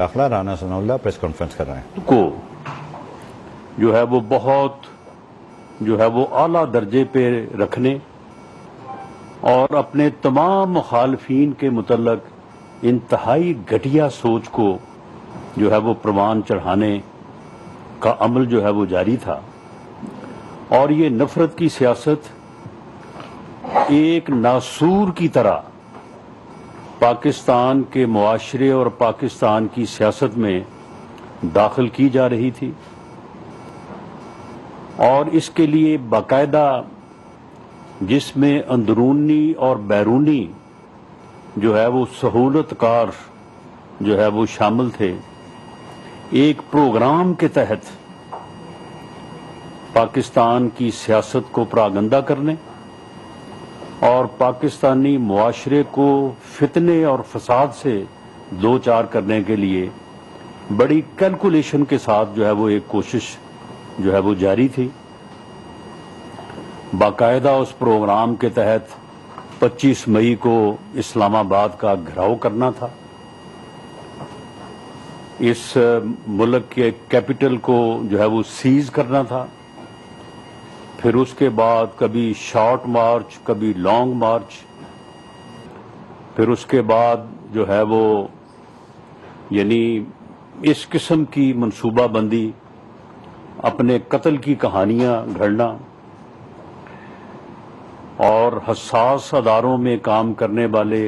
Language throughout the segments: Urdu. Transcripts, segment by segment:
داخلہ رانا ثناء اللہ پریس کانفرنس کر رہے ہیں کو جو ہے وہ بہت اعلیٰ درجے پہ رکھنے اور اپنے تمام مخالفین کے متعلق انتہائی گھٹیا سوچ کو جو ہے وہ پروان چڑھانے کا عمل جو ہے وہ جاری تھا، اور یہ نفرت کی سیاست ایک ناسور کی طرح پاکستان کے معاشرے اور پاکستان کی سیاست میں داخل کی جا رہی تھی، اور اس کے لیے باقاعدہ جس میں اندرونی اور بیرونی جو ہے وہ سہولت کار جو ہے وہ شامل تھے، ایک پروگرام کے تحت پاکستان کی سیاست کو پراگندہ کرنے اور پاکستانی معاشرے کو فتنے اور فساد سے دو چار کرنے کے لیے بڑی کیلکولیشن کے ساتھ جو ہے وہ ایک کوشش جو ہے وہ جاری تھی۔ باقاعدہ اس پروگرام کے تحت 25 مئی کو اسلام آباد کا گھراؤ کرنا تھا، اس ملک کے کیپٹل کو جو ہے وہ سیز کرنا تھا، پھر اس کے بعد کبھی شارٹ مارچ کبھی لانگ مارچ، پھر اس کے بعد جو ہے وہ یعنی اس قسم کی منصوبہ بندی، اپنے قتل کی کہانیاں گھڑنا اور حساس اداروں میں کام کرنے والے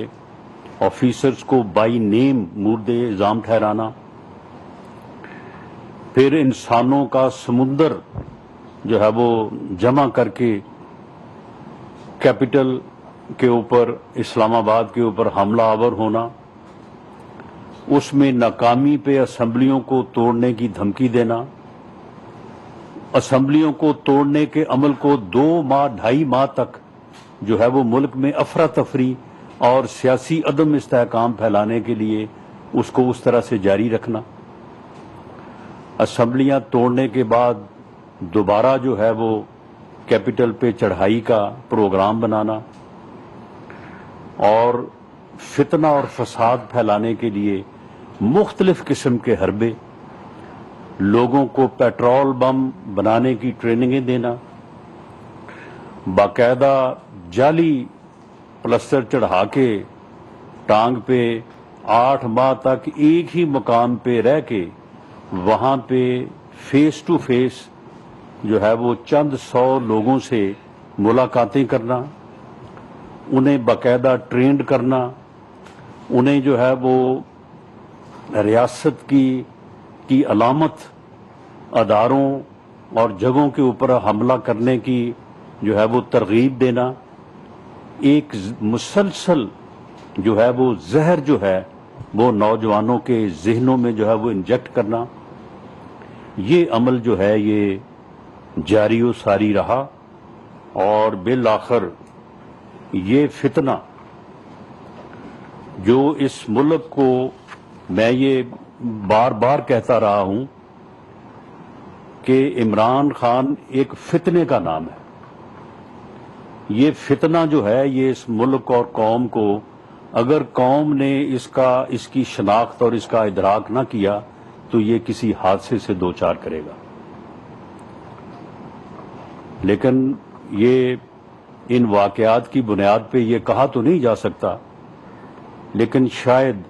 آفیسرز کو بائی نیم مورد الزام ٹھہرانا، پھر انسانوں کا سمندر جو ہے وہ جمع کر کے کیپٹل کے اوپر اسلام آباد کے اوپر حملہ آور ہونا، اس میں ناکامی پہ اسمبلیوں کو توڑنے کی دھمکی دینا، اسمبلیوں کو توڑنے کے عمل کو 2-2.5 ماہ تک جو ہے وہ ملک میں افراتفری اور سیاسی عدم استحکام پھیلانے کے لیے اس کو اس طرح سے جاری رکھنا، اسمبلیاں توڑنے کے بعد دوبارہ جو ہے وہ کیپٹل پہ چڑھائی کا پروگرام بنانا اور فتنہ اور فساد پھیلانے کے لیے مختلف قسم کے حربے، لوگوں کو پیٹرول بم بنانے کی ٹریننگیں دینا، باقاعدہ جعلی پلسٹر چڑھا کے ٹانگ پہ 8 ماہ تک ایک ہی مقام پہ رہ کے وہاں پہ فیس ٹو فیس جو ہے وہ چند 100 لوگوں سے ملاقاتیں کرنا، انہیں باقاعدہ ٹرینڈ کرنا، انہیں جو ہے وہ ریاست کی علامت اداروں اور جگہوں کے اوپر حملہ کرنے کی جو ہے وہ ترغیب دینا، ایک مسلسل جو ہے وہ زہر جو ہے وہ نوجوانوں کے ذہنوں میں جو ہے وہ انجیکٹ کرنا، یہ عمل جو ہے یہ جاری و ساری رہا، اور بالآخر یہ فتنہ جو اس ملک کو، میں یہ بار بار کہتا رہا ہوں کہ عمران خان ایک فتنے کا نام ہے، یہ فتنہ جو ہے یہ اس ملک اور قوم کو، اگر قوم نے اس کی شناخت اور اس کا ادراک نہ کیا تو یہ کسی حادثے سے دوچار کرے گا، لیکن یہ ان واقعات کی بنیاد پہ یہ کہا تو نہیں جا سکتا، لیکن شاید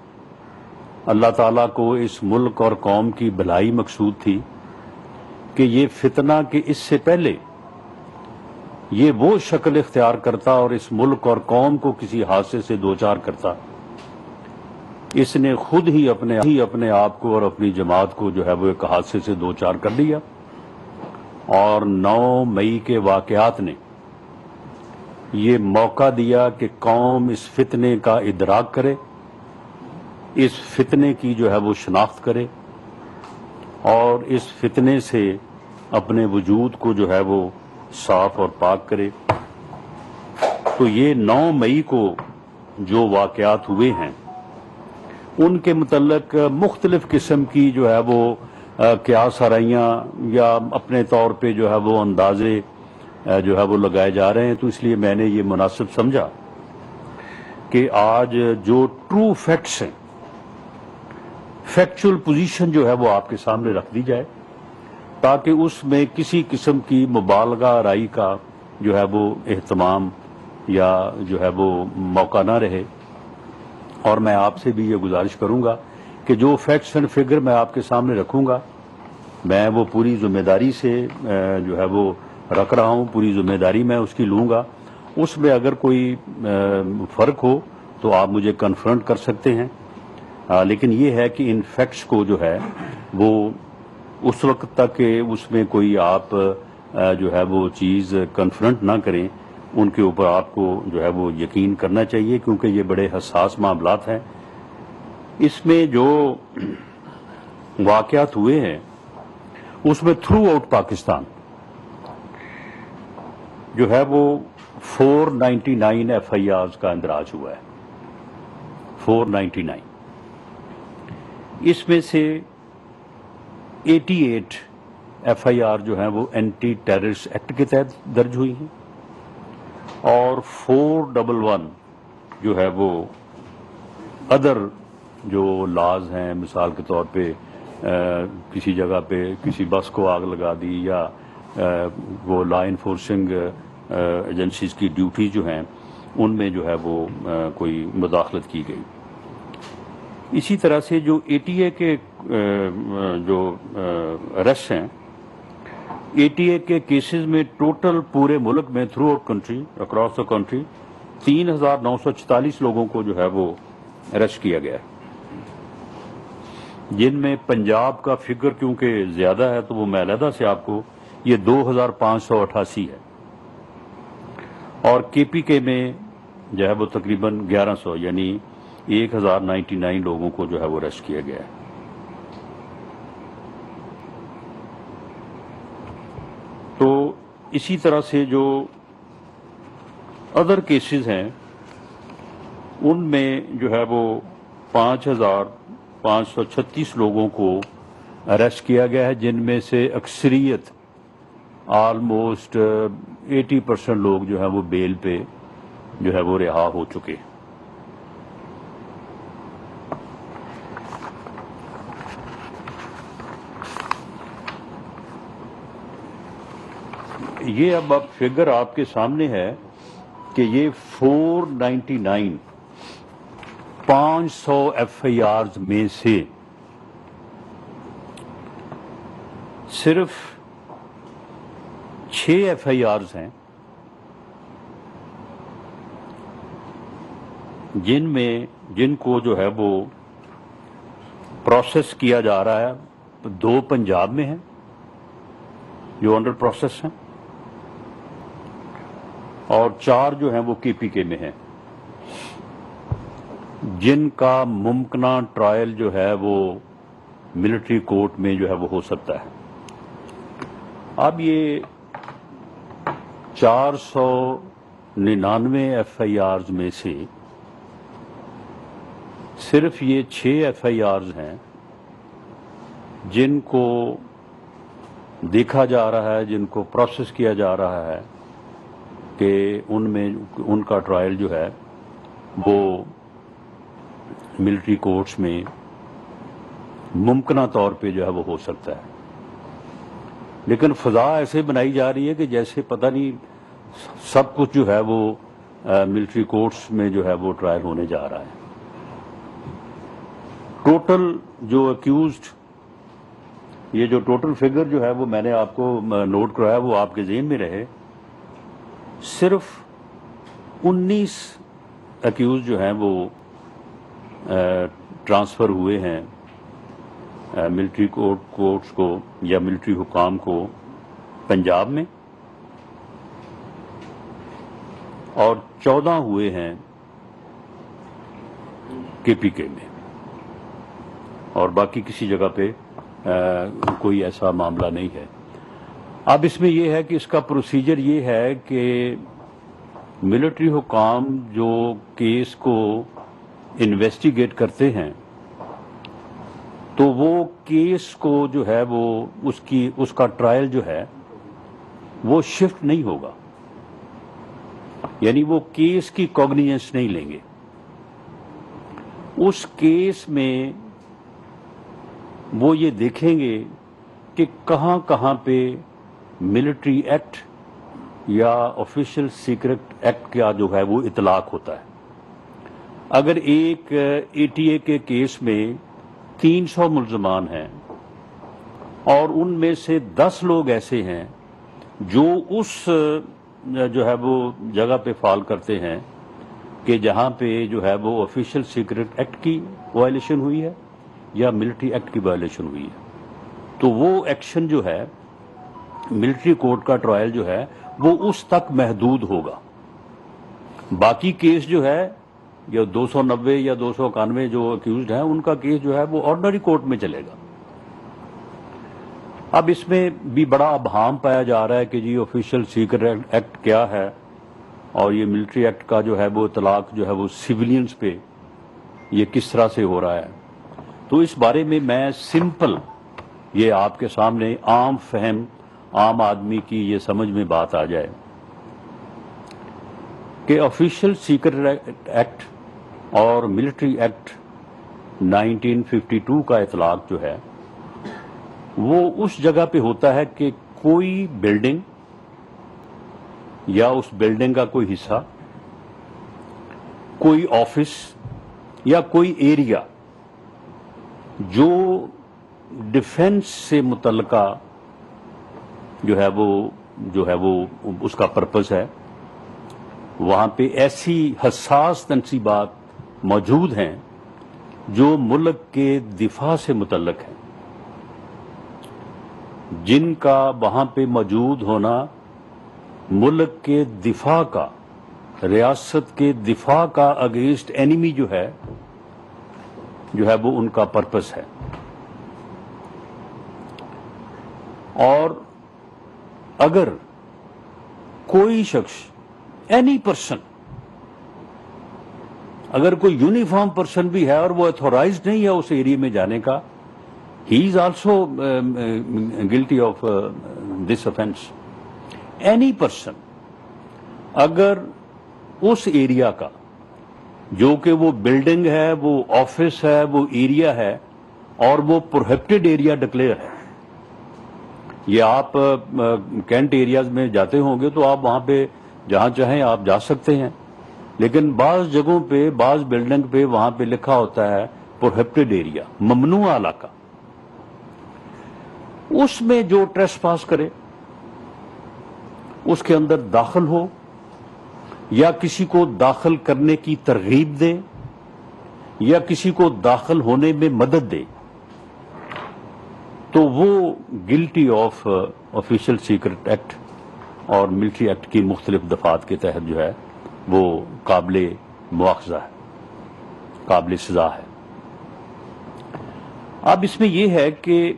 اللہ تعالیٰ کو اس ملک اور قوم کی بھلائی مقصود تھی کہ یہ فتنہ کہ اس سے پہلے یہ وہ شکل اختیار کرتا اور اس ملک اور قوم کو کسی حادثے سے دوچار کرتا، اس نے خود ہی اپنے آپ کو اور اپنی جماعت کو جو ہے وہ ایک حادثے سے دوچار کر لیا، اور 9 مئی کے واقعات نے یہ موقع دیا کہ قوم اس فتنے کا ادراک کرے، اس فتنے کی جو ہے وہ شناخت کرے، اور اس فتنے سے اپنے وجود کو جو ہے وہ صاف اور پاک کرے۔ تو یہ 9 مئی کو جو واقعات ہوئے ہیں ان کے متعلق مختلف قسم کی جو ہے وہ قیاس آرائیاں یا اپنے طور پہ جو ہے وہ اندازے جو ہے وہ لگائے جا رہے ہیں، تو اس لیے میں نے یہ مناسب سمجھا کہ آج جو ٹرو فیکٹس ہیں فیکچول پوزیشن جو ہے وہ آپ کے سامنے رکھ دی جائے تاکہ اس میں کسی قسم کی مبالغہ آرائی کا جو ہے وہ اہتمام یا جو ہے وہ موقع نہ رہے. اور میں آپ سے بھی یہ گزارش کروں گا کہ جو فیکٹس اینڈ فگر میں آپ کے سامنے رکھوں گا میں وہ پوری ذمہ داری سے جو ہے وہ رکھ رہا ہوں, پوری ذمہ داری میں اس کی لوں گا. اس میں اگر کوئی فرق ہو تو آپ مجھے کنفرنٹ کر سکتے ہیں, لیکن یہ ہے کہ ان فیکٹس کو جو ہے وہ اس وقت تک کہ اس میں کوئی آپ جو ہے وہ چیز کنفرنٹ نہ کریں ان کے اوپر آپ کو جو ہے وہ یقین کرنا چاہیے, کیونکہ یہ بڑے حساس معاملات ہیں. اس میں جو واقعات ہوئے ہیں اس میں تھرو آؤٹ پاکستان جو ہے وہ 499 ایف آئی آرز کا اندراج ہوا ہے. 499 اس میں سے 88 ایف آئی آر جو ہیں وہ اینٹی ٹیررسٹ ایکٹ کے تحت درج ہوئی ہیں اور 411 جو ہے وہ ادر جو لاز ہیں, مثال کے طور پہ کسی جگہ پہ کسی بس کو آگ لگا دی یا وہ لا انفورسنگ ایجنسیز کی ڈیوٹی جو ہیں ان میں جو ہے وہ کوئی مداخلت کی گئی. اسی طرح سے جو ATA کے جو اریسٹ ہیں, ATA کے کیسز میں ٹوٹل پورے ملک میں through out country across the country 3946 لوگوں کو جو ہے وہ اریسٹ کیا گیا ہے, جن میں پنجاب کا فگر کیونکہ زیادہ ہے تو وہ میں علیحدہ سے آپ کو یہ 2588 ہے اور KPK میں جو ہے وہ تقریباً 1100 یعنی 1099 لوگوں کو جو ہے وہ اریسٹ کیا گیا ہے. تو اسی طرح سے جو ادر کیسز ہیں ان میں جو ہے وہ 5536 لوگوں کو اریسٹ کیا گیا ہے, جن میں سے اکثریت آلموسٹ 80% لوگ جو ہے وہ بیل پہ جو ہے وہ رہا ہو چکے. یہ اب فگر آپ کے سامنے ہے کہ یہ 499 500 ایف آئی آرز میں سے صرف 6 ایف آئی آرز ہیں جن کو جو ہے وہ پروسیس کیا جا رہا ہے. 2 پنجاب میں ہیں جو انڈر پروسیس ہیں اور 4 جو ہیں وہ KPK میں ہیں جن کا ممکنہ ٹرائل جو ہے وہ ملٹری کورٹ میں جو ہے وہ ہو سکتا ہے. اب یہ 499 ایف آئی آرز میں سے صرف یہ 6 ایف آئی آرز ہیں جن کو دیکھا جا رہا ہے, جن کو پروسیس کیا جا رہا ہے کہ ان میں ان کا ٹرائل جو ہے وہ ملٹری کورٹس میں ممکنہ طور پہ جو ہے وہ ہو سکتا ہے. لیکن فضا ایسے بنائی جا رہی ہے کہ جیسے پتہ نہیں سب کچھ جو ہے وہ ملٹری کورٹس میں جو ہے وہ ٹرائل ہونے جا رہا ہے. ٹوٹل جو اکیوزڈ یہ جو ٹوٹل فگر جو ہے وہ میں نے آپ کو نوٹ کرایا وہ آپ کے ذہن میں رہے, صرف 19 اکیوز جو ہیں وہ ٹرانسفر ہوئے ہیں ملٹری کورٹس کو یا ملٹری حکام کو پنجاب میں اور 14 ہوئے ہیں KPK میں اور باقی کسی جگہ پہ کوئی ایسا معاملہ نہیں ہے. اب اس میں یہ ہے کہ اس کا پروسیجر یہ ہے کہ ملٹری حکام جو کیس کو انویسٹیگیٹ کرتے ہیں تو وہ کیس کو جو ہے وہ اس کا ٹرائل جو ہے وہ شفٹ نہیں ہوگا, یعنی وہ کیس کی کوگنیجنس نہیں لیں گے. اس کیس میں وہ یہ دیکھیں گے کہ کہاں کہاں پہ ملٹری ایکٹ یا آفیشیل سیکرٹ ایکٹ کا جو ہے وہ اطلاق ہوتا ہے. اگر ایک ATA کے کیس میں 300 ملزمان ہیں اور ان میں سے 10 لوگ ایسے ہیں جو اس جو ہے وہ جگہ پہ فال کرتے ہیں کہ جہاں پہ جو ہے وہ آفیشیل سیکرٹ ایکٹ کی وائلیشن ہوئی ہے یا ملٹری ایکٹ کی وائلیشن ہوئی ہے، تو وہ ایکشن جو ہے ملٹری کورٹ کا ٹرائل جو ہے وہ اس تک محدود ہوگا. باقی کیس جو ہے یا 290 یا 291 جو اکیوزڈ ہیں ان کا کیس جو ہے وہ آرڈنری کورٹ میں چلے گا. اب اس میں بھی بڑا ابہام پایا جا رہا ہے کہ جی آفیشیل سیکرٹ ایکٹ کیا ہے اور یہ ملٹری ایکٹ کا جو ہے وہ اطلاق جو ہے وہ سیولینز پہ یہ کس طرح سے ہو رہا ہے. تو اس بارے میں سمپل یہ آپ کے سامنے عام فہم عام آدمی کی یہ سمجھ میں بات آ جائے کہ آفیشیل سیکرٹ ایکٹ اور ملٹری ایکٹ 1952 کا اطلاق جو ہے وہ اس جگہ پہ ہوتا ہے کہ کوئی بلڈنگ یا اس بلڈنگ کا کوئی حصہ، کوئی آفس یا کوئی ایریا جو ڈیفنس سے متعلقہ جو ہے وہ اس کا پرپز ہے، وہاں پہ ایسی حساس تنصیبات موجود ہیں جو ملک کے دفاع سے متعلق ہیں، جن کا وہاں پہ موجود ہونا ملک کے دفاع کا، ریاست کے دفاع کا اگینسٹ اینیمی جو ہے وہ ان کا پرپس ہے. اور اگر کوئی شخص اینی پرسن، اگر کوئی یونیفارم پرسن بھی ہے اور وہ اتھورائزڈ نہیں ہے اس ایریا میں جانے کا، he is also guilty of this offense. Any person اگر اس ایریا کا جو کہ وہ بلڈنگ ہے، وہ آفس ہے، وہ ایریا ہے اور وہ پروہیبٹڈ ایریا ڈکلیئر ہے، یہ آپ کینٹ ایریاز میں جاتے ہوں گے تو آپ وہاں پہ جہاں چاہیں آپ جا سکتے ہیں، لیکن بعض جگہوں پہ بعض بلڈنگ پہ وہاں پہ لکھا ہوتا ہے پروہیبٹڈ ایریا، ممنوع علاقہ. اس میں جو ٹریس پاس کرے، اس کے اندر داخل ہو یا کسی کو داخل کرنے کی ترغیب دے یا کسی کو داخل ہونے میں مدد دے، تو وہ guilty of official secret act اور ملٹری ایکٹ کی مختلف دفعات کے تحت جو ہے وہ قابل مواخذہ ہے، قابل سزا ہے. اب اس میں یہ ہے کہ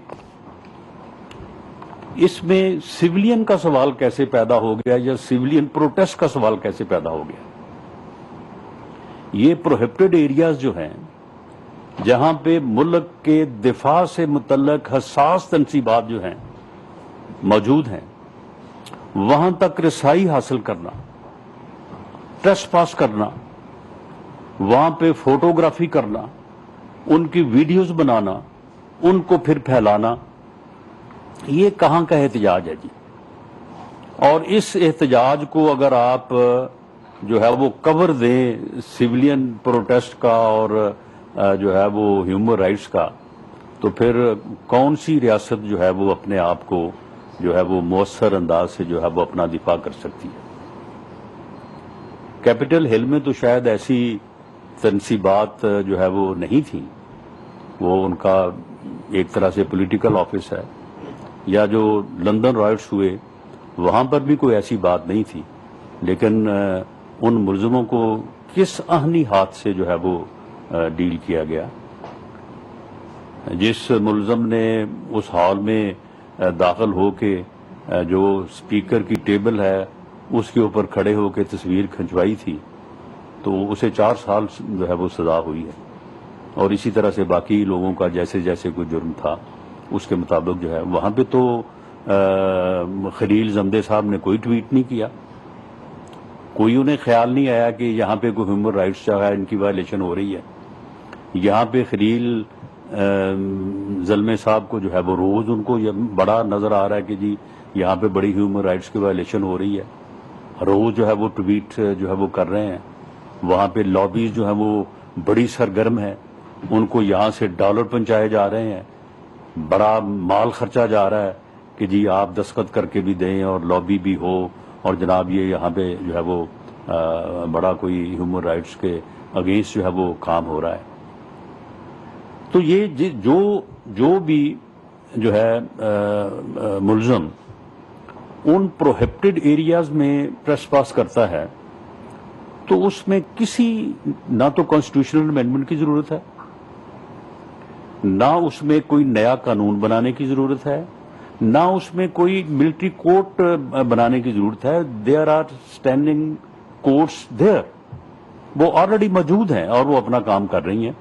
اس میں سیولین کا سوال کیسے پیدا ہو گیا یا سیولین پروٹیسٹ کا سوال کیسے پیدا ہو گیا. یہ پروہیبٹڈ ایریاز جو ہیں جہاں پہ ملک کے دفاع سے متعلق حساس تنصیبات جو ہیں موجود ہیں، وہاں تک رسائی حاصل کرنا، ٹریس پاس کرنا، وہاں پہ فوٹوگرافی کرنا، ان کی ویڈیوز بنانا، ان کو پھر پھیلانا، یہ کہاں کا احتجاج ہے جی. اور اس احتجاج کو اگر آپ جو ہے وہ کور دیں سیولین پروٹیسٹ کا اور جو ہے وہ ہیومن رائٹس کا، تو پھر کون سی ریاست جو ہے وہ اپنے آپ کو جو ہے وہ مؤثر انداز سے جو ہے وہ اپنا دفاع کر سکتی ہے. کیپٹل ہل میں تو شاید ایسی تنصیبات جو ہے وہ نہیں تھیں، وہ ان کا ایک طرح سے پولیٹیکل آفس ہے، یا جو لندن رائٹس ہوئے وہاں پر بھی کوئی ایسی بات نہیں تھی، لیکن ان ملزموں کو کس آہنی ہاتھ سے جو ہے وہ ڈیل کیا گیا. جس ملزم نے اس ہال میں داخل ہو کے جو اسپیکر کی ٹیبل ہے اس کے اوپر کھڑے ہو کے تصویر کھنچوائی تھی، تو اسے 4 سال جو ہے وہ سزا ہوئی ہے. اور اسی طرح سے باقی لوگوں کا جیسے جیسے کوئی جرم تھا اس کے مطابق جو ہے. وہاں پہ تو خلیل زمدے صاحب نے کوئی ٹویٹ نہیں کیا، کوئی انہیں خیال نہیں آیا کہ یہاں پہ کوئی ہیومن رائٹس جو ہے ان کی وائلیشن ہو رہی ہے. یہاں پہ خلیل زلمے صاحب کو جو ہے وہ روز ان کو یہ بڑا نظر آ رہا ہے کہ جی یہاں پہ بڑی ہیومن رائٹس کی وائلیشن ہو رہی ہے، روز جو ہے وہ ٹویٹ جو ہے وہ کر رہے ہیں، وہاں پہ لابیز جو ہے وہ بڑی سرگرم ہے، ان کو یہاں سے ڈالر پہنچائے جا رہے ہیں، بڑا مال خرچہ جا رہا ہے کہ جی آپ دستخط کر کے بھی دیں اور لابی بھی ہو، اور جناب یہ یہاں پہ جو ہے وہ بڑا کوئی ہیومن رائٹس کے اگینسٹ جو ہے وہ کام ہو رہا ہے۔ تو یہ جو بھی جو ہے ملزم ان پروہیبٹڈ ایریاز میں ٹریس پاس کرتا ہے تو اس میں کسی نہ تو کانسٹیٹیوشنل امینڈمنٹ کی ضرورت ہے، نہ اس میں کوئی نیا قانون بنانے کی ضرورت ہے، نہ اس میں کوئی ملٹری کورٹ بنانے کی ضرورت ہے۔ دیر آر اسٹینڈنگ کورٹس دیر، وہ آلریڈی موجود ہیں اور وہ اپنا کام کر رہی ہیں،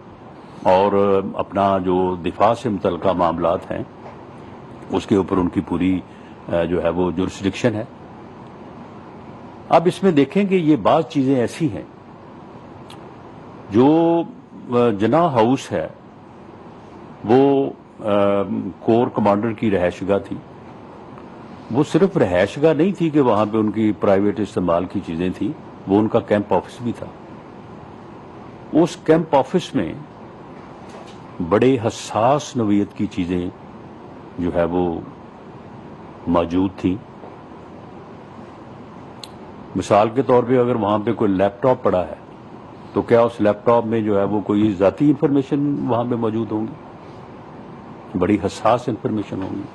اور اپنا جو دفاع سے متعلقہ معاملات ہیں اس کے اوپر ان کی پوری جو ہے وہ جورسڈکشن ہے۔ اب اس میں دیکھیں کہ یہ بعض چیزیں ایسی ہیں جو جناح ہاؤس ہے وہ کور کمانڈر کی رہائش گاہ تھی، وہ صرف رہائش گاہ نہیں تھی کہ وہاں پہ ان کی پرائیویٹ استعمال کی چیزیں تھیں، وہ ان کا کیمپ آفس بھی تھا۔ اس کیمپ آفس میں بڑے حساس نوعیت کی چیزیں جو ہے وہ موجود تھیں۔ مثال کے طور پہ اگر وہاں پہ کوئی لیپ ٹاپ پڑا ہے تو کیا اس لیپ ٹاپ میں جو ہے وہ کوئی ذاتی انفارمیشن وہاں پہ موجود ہوں گی؟ بڑی حساس انفارمیشن ہوں گی۔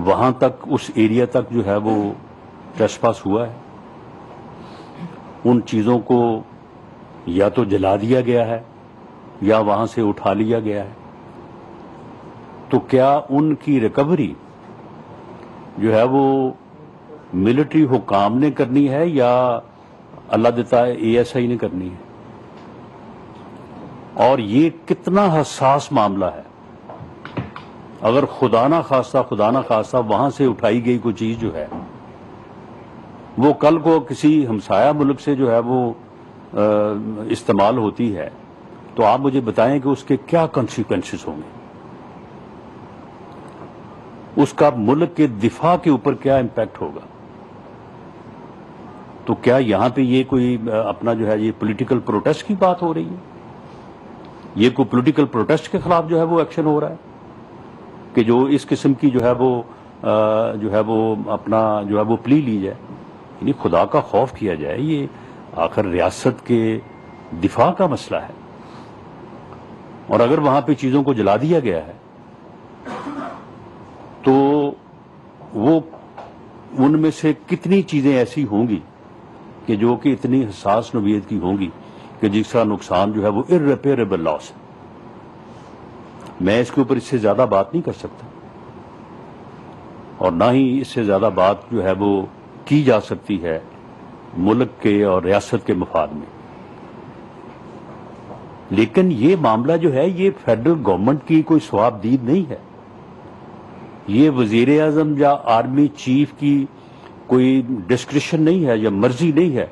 وہاں تک اس ایریا تک جو ہے وہ ٹریس پاس ہوا ہے، ان چیزوں کو یا تو جلا دیا گیا ہے یا وہاں سے اٹھا لیا گیا ہے، تو کیا ان کی ریکوری جو ہے وہ ملٹری حکام نے کرنی ہے یا اللہ دیتا ہے اے ایس آئی نے کرنی ہے؟ اور یہ کتنا حساس معاملہ ہے۔ اگر خدا نہ خواستہ وہاں سے اٹھائی گئی کوئی چیز جو ہے وہ کل کو کسی ہمسایہ ملک سے جو ہے وہ استعمال ہوتی ہے تو آپ مجھے بتائیں کہ اس کے کیا کنسیکوینسز ہوں گے، اس کا ملک کے دفاع کے اوپر کیا امپیکٹ ہوگا۔ تو کیا یہاں پہ یہ کوئی اپنا جو ہے یہ پولیٹیکل پروٹیسٹ کی بات ہو رہی ہے؟ یہ کوئی پولیٹیکل پروٹیسٹ کے خلاف جو ہے وہ ایکشن ہو رہا ہے کہ جو اس قسم کی جو ہے وہ اپنا جو ہے وہ پلی لی جائے؟ یعنی خدا کا خوف کیا جائے، یہ آخر ریاست کے دفاع کا مسئلہ ہے، اور اگر وہاں پہ چیزوں کو جلا دیا گیا ہے تو وہ ان میں سے کتنی چیزیں ایسی ہوں گی کہ جو کہ اتنی حساس نوعیت کی ہوں گی کہ جس کا نقصان جو ہے وہ irreparable لاس ہے۔ میں اس کے اوپر اس سے زیادہ بات نہیں کر سکتا، اور نہ ہی اس سے زیادہ بات جو ہے وہ کی جا سکتی ہے ملک کے اور ریاست کے مفاد میں۔ لیکن یہ معاملہ جو ہے یہ فیڈرل گورنمنٹ کی کوئی ثواب دید نہیں ہے، یہ وزیر اعظم یا آرمی چیف کی کوئی ڈسکریشن نہیں ہے یا مرضی نہیں ہے،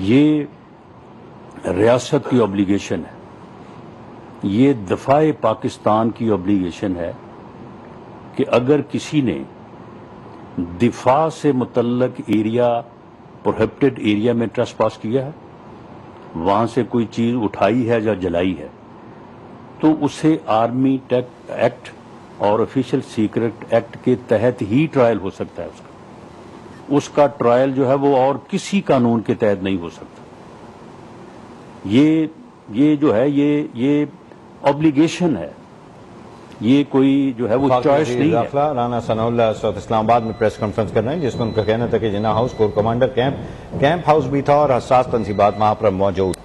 یہ ریاست کی obligation ہے، یہ دفاع پاکستان کی obligation ہے کہ اگر کسی نے دفاع سے متعلق ایریا پروہیبٹڈ ایریا میں ٹریس پاس کیا ہے، وہاں سے کوئی چیز اٹھائی ہے یا جلائی ہے، تو اسے آرمی ایکٹ اور آفیشل سیکرٹ ایکٹ کے تحت ہی ٹرائل ہو سکتا ہے۔ اس کا ٹرائل جو ہے وہ اور کسی قانون کے تحت نہیں ہو سکتا۔ یہ جو ہے یہ obligation ہے، یہ کوئی جو ہے وہ چوائس نہیں ہے۔ رانا ثناء اللہ اس وقت اسلام آباد میں پریس کانفرنس کر رہے ہیں، جس میں ان کا کہنا تھا کہ Jinnah house corps commander camp house بھی تھا اور حساس تنصیبات وہاں پر موجود